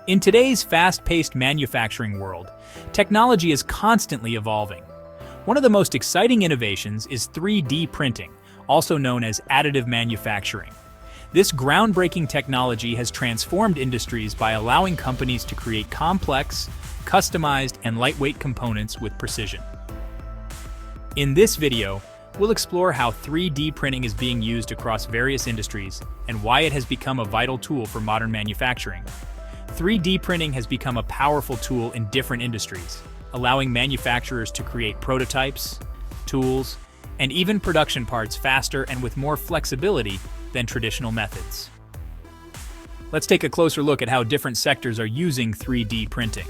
In today's fast-paced manufacturing world, technology is constantly evolving. One of the most exciting innovations is 3D printing, also known as additive manufacturing. This groundbreaking technology has transformed industries by allowing companies to create complex, customized, and lightweight components with precision. In this video, we'll explore how 3D printing is being used across various industries and why it has become a vital tool for modern manufacturing. 3D printing has become a powerful tool in different industries, allowing manufacturers to create prototypes, tools, and even production parts faster and with more flexibility than traditional methods. Let's take a closer look at how different sectors are using 3D printing.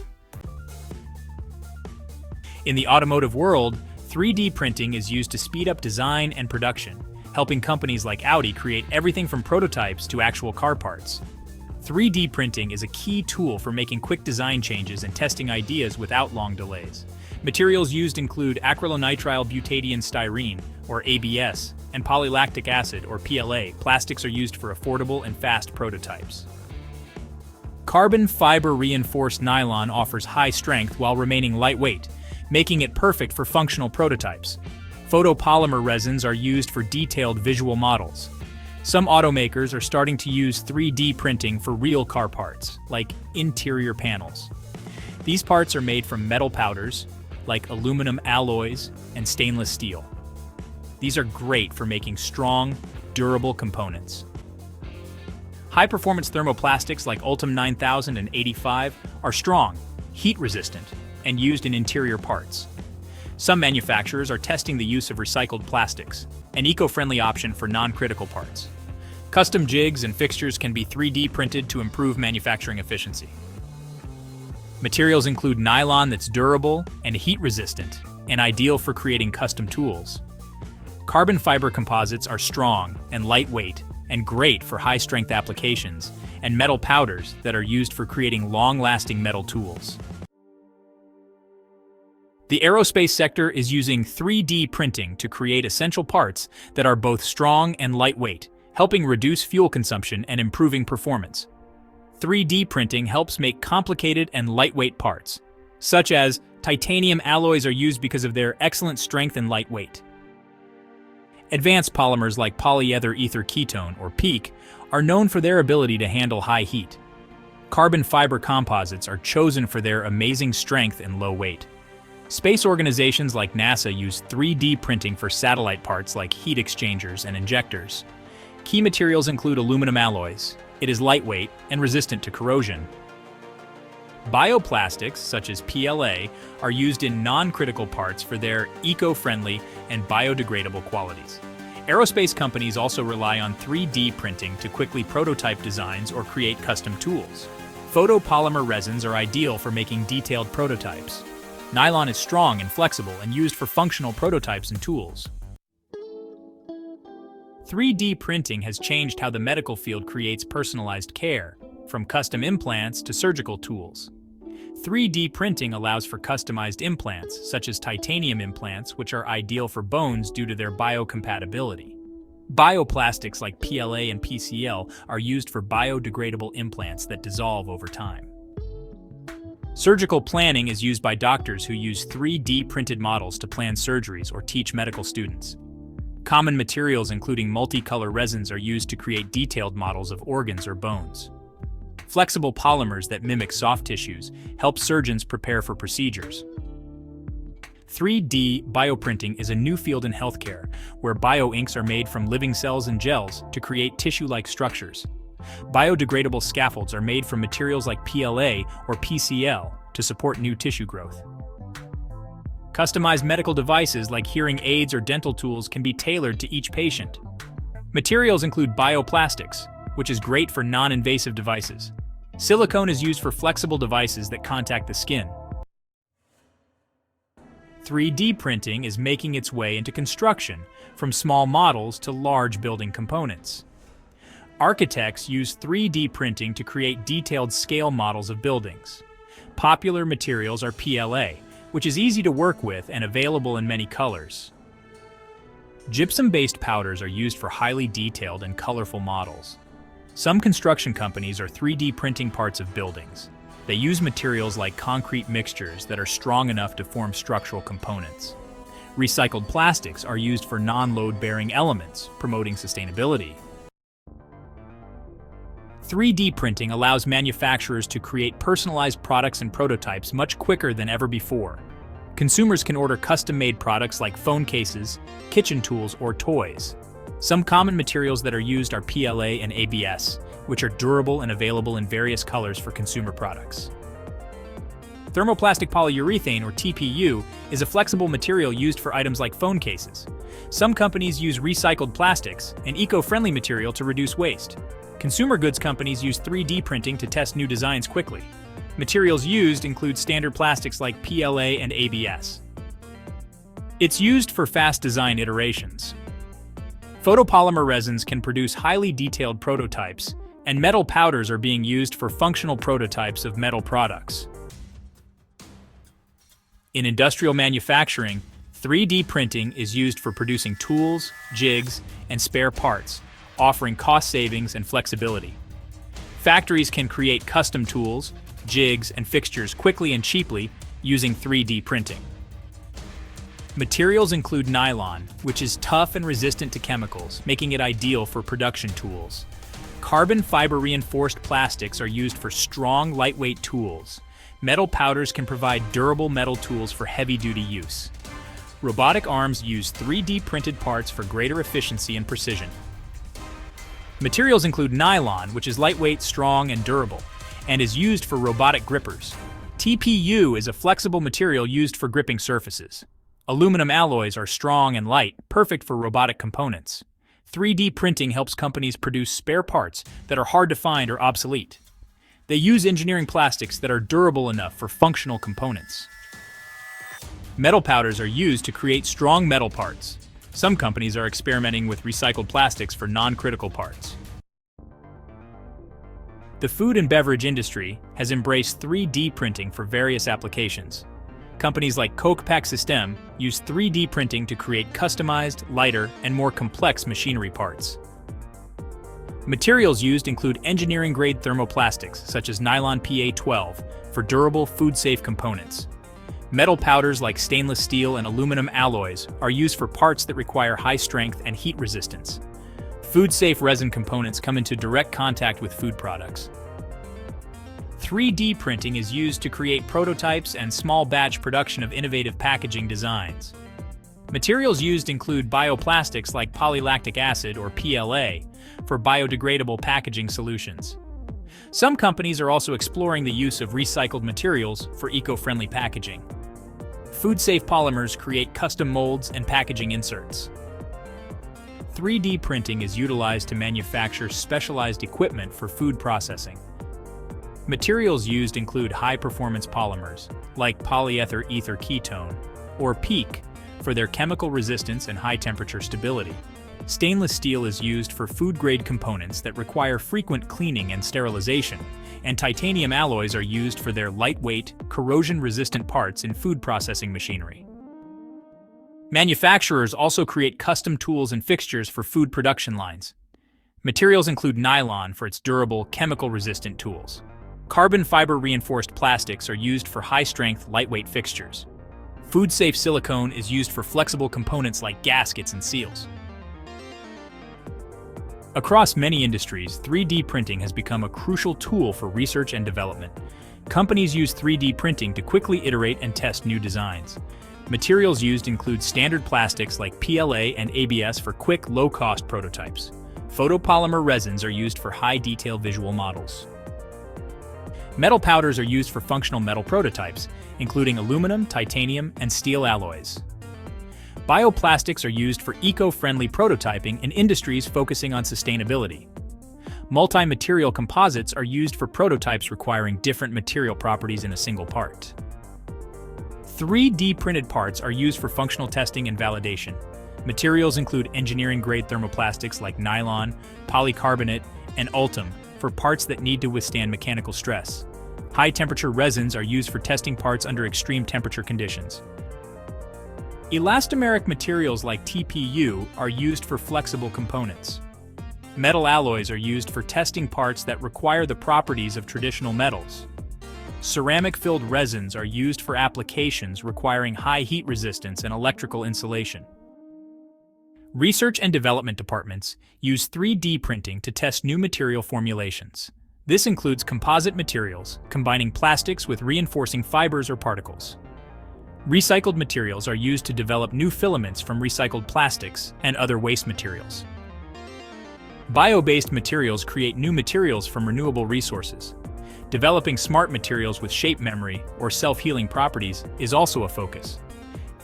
In the automotive world, 3D printing is used to speed up design and production, helping companies like Audi create everything from prototypes to actual car parts. 3D printing is a key tool for making quick design changes and testing ideas without long delays. Materials used include acrylonitrile butadiene styrene, or ABS, and polylactic acid, or PLA. Plastics are used for affordable and fast prototypes. Carbon fiber reinforced nylon offers high strength while remaining lightweight, making it perfect for functional prototypes. Photopolymer resins are used for detailed visual models. Some automakers are starting to use 3D printing for real car parts, like interior panels. These parts are made from metal powders, like aluminum alloys and stainless steel. These are great for making strong, durable components. High-performance thermoplastics like Ultim 9000 and 85 are strong, heat-resistant, and used in interior parts. Some manufacturers are testing the use of recycled plastics, an eco-friendly option for non-critical parts. Custom jigs and fixtures can be 3D printed to improve manufacturing efficiency. Materials include nylon that's durable and heat-resistant, and ideal for creating custom tools. Carbon fiber composites are strong and lightweight, and great for high-strength applications, and metal powders that are used for creating long-lasting metal tools. The aerospace sector is using 3D printing to create essential parts that are both strong and lightweight, helping reduce fuel consumption and improving performance. 3D printing helps make complicated and lightweight parts, such as titanium alloys are used because of their excellent strength and lightweight. Advanced polymers like polyether ether ketone, or PEEK, are known for their ability to handle high heat. Carbon fiber composites are chosen for their amazing strength and low weight. Space organizations like NASA use 3D printing for satellite parts like heat exchangers and injectors. Key materials include aluminum alloys. It is lightweight and resistant to corrosion. Bioplastics, such as PLA, are used in non-critical parts for their eco-friendly and biodegradable qualities. Aerospace companies also rely on 3D printing to quickly prototype designs or create custom tools. Photopolymer resins are ideal for making detailed prototypes. Nylon is strong and flexible and used for functional prototypes and tools. 3D printing has changed how the medical field creates personalized care, from custom implants to surgical tools. 3D printing allows for customized implants, such as titanium implants, which are ideal for bones due to their biocompatibility. Bioplastics like PLA and PCL are used for biodegradable implants that dissolve over time. Surgical planning is used by doctors who use 3D printed models to plan surgeries or teach medical students. Common materials including multicolor resins are used to create detailed models of organs or bones. Flexible polymers that mimic soft tissues help surgeons prepare for procedures. 3D bioprinting is a new field in healthcare, where bioinks are made from living cells and gels to create tissue-like structures. Biodegradable scaffolds are made from materials like PLA or PCL to support new tissue growth. Customized medical devices like hearing aids or dental tools can be tailored to each patient. Materials include bioplastics, which is great for non-invasive devices. Silicone is used for flexible devices that contact the skin. 3D printing is making its way into construction, from small models to large building components. Architects use 3D printing to create detailed scale models of buildings. Popular materials are PLA, which is easy to work with and available in many colors. Gypsum-based powders are used for highly detailed and colorful models. Some construction companies are 3D printing parts of buildings. They use materials like concrete mixtures that are strong enough to form structural components. Recycled plastics are used for non-load-bearing elements, promoting sustainability. 3D printing allows manufacturers to create personalized products and prototypes much quicker than ever before. Consumers can order custom-made products like phone cases, kitchen tools, or toys. Some common materials that are used are PLA and ABS, which are durable and available in various colors for consumer products. Thermoplastic polyurethane, or TPU, is a flexible material used for items like phone cases. Some companies use recycled plastics, an eco-friendly material, to reduce waste. Consumer goods companies use 3D printing to test new designs quickly. Materials used include standard plastics like PLA and ABS. It's used for fast design iterations. Photopolymer resins can produce highly detailed prototypes, and metal powders are being used for functional prototypes of metal products. In industrial manufacturing, 3D printing is used for producing tools, jigs, and spare parts, offering cost savings and flexibility. Factories can create custom tools, jigs, and fixtures quickly and cheaply using 3D printing. Materials include nylon, which is tough and resistant to chemicals, making it ideal for production tools. Carbon fiber reinforced plastics are used for strong, lightweight tools. Metal powders can provide durable metal tools for heavy-duty use. Robotic arms use 3D printed parts for greater efficiency and precision. Materials include nylon, which is lightweight, strong, and durable, and is used for robotic grippers. TPU is a flexible material used for gripping surfaces. Aluminum alloys are strong and light, perfect for robotic components. 3D printing helps companies produce spare parts that are hard to find or obsolete. They use engineering plastics that are durable enough for functional components. Metal powders are used to create strong metal parts. Some companies are experimenting with recycled plastics for non-critical parts. The food and beverage industry has embraced 3D printing for various applications. Companies like Coke Pack System use 3D printing to create customized, lighter, and more complex machinery parts. Materials used include engineering-grade thermoplastics, such as nylon PA12, for durable, food-safe components. Metal powders like stainless steel and aluminum alloys are used for parts that require high strength and heat resistance. Food-safe resin components come into direct contact with food products. 3D printing is used to create prototypes and small batch production of innovative packaging designs. Materials used include bioplastics like polylactic acid, or PLA, for biodegradable packaging solutions. Some companies are also exploring the use of recycled materials for eco-friendly packaging. Food-safe polymers create custom molds and packaging inserts. 3D printing is utilized to manufacture specialized equipment for food processing. Materials used include high-performance polymers, like polyether ether ketone, or PEEK, for their chemical resistance and high-temperature stability. Stainless steel is used for food-grade components that require frequent cleaning and sterilization, and titanium alloys are used for their lightweight, corrosion-resistant parts in food processing machinery. Manufacturers also create custom tools and fixtures for food production lines. Materials include nylon for its durable, chemical-resistant tools. Carbon fiber reinforced plastics are used for high-strength, lightweight fixtures. Food-safe silicone is used for flexible components like gaskets and seals. Across many industries, 3D printing has become a crucial tool for research and development. Companies use 3D printing to quickly iterate and test new designs. Materials used include standard plastics like PLA and ABS for quick, low-cost prototypes. Photopolymer resins are used for high-detail visual models. Metal powders are used for functional metal prototypes, including aluminum, titanium, and steel alloys. Bioplastics are used for eco-friendly prototyping in industries focusing on sustainability. Multi-material composites are used for prototypes requiring different material properties in a single part. 3D printed parts are used for functional testing and validation. Materials include engineering-grade thermoplastics like nylon, polycarbonate, and ultem for parts that need to withstand mechanical stress. High-temperature resins are used for testing parts under extreme temperature conditions. Elastomeric materials like TPU are used for flexible components. Metal alloys are used for testing parts that require the properties of traditional metals. Ceramic-filled resins are used for applications requiring high heat resistance and electrical insulation. Research and development departments use 3D printing to test new material formulations. This includes composite materials, combining plastics with reinforcing fibers or particles. Recycled materials are used to develop new filaments from recycled plastics and other waste materials. Bio-based materials create new materials from renewable resources. Developing smart materials with shape memory or self-healing properties is also a focus.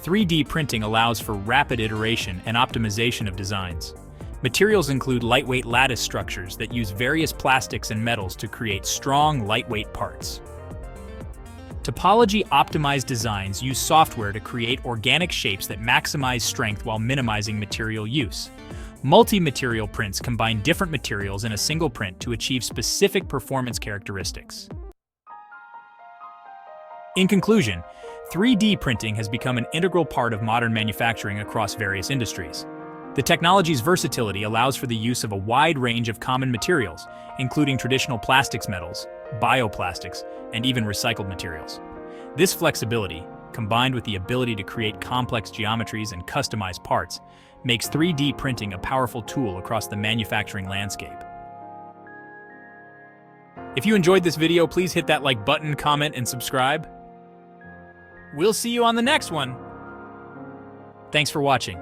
3D printing allows for rapid iteration and optimization of designs. Materials include lightweight lattice structures that use various plastics and metals to create strong, lightweight parts. Topology-optimized designs use software to create organic shapes that maximize strength while minimizing material use. Multi-material prints combine different materials in a single print to achieve specific performance characteristics. In conclusion, 3D printing has become an integral part of modern manufacturing across various industries. The technology's versatility allows for the use of a wide range of common materials, including traditional plastics metals, bioplastics, and even recycled materials. This flexibility, combined with the ability to create complex geometries and customize parts, makes 3D printing a powerful tool across the manufacturing landscape. If you enjoyed this video, please hit that like button, comment, and subscribe. We'll see you on the next one. Thanks for watching.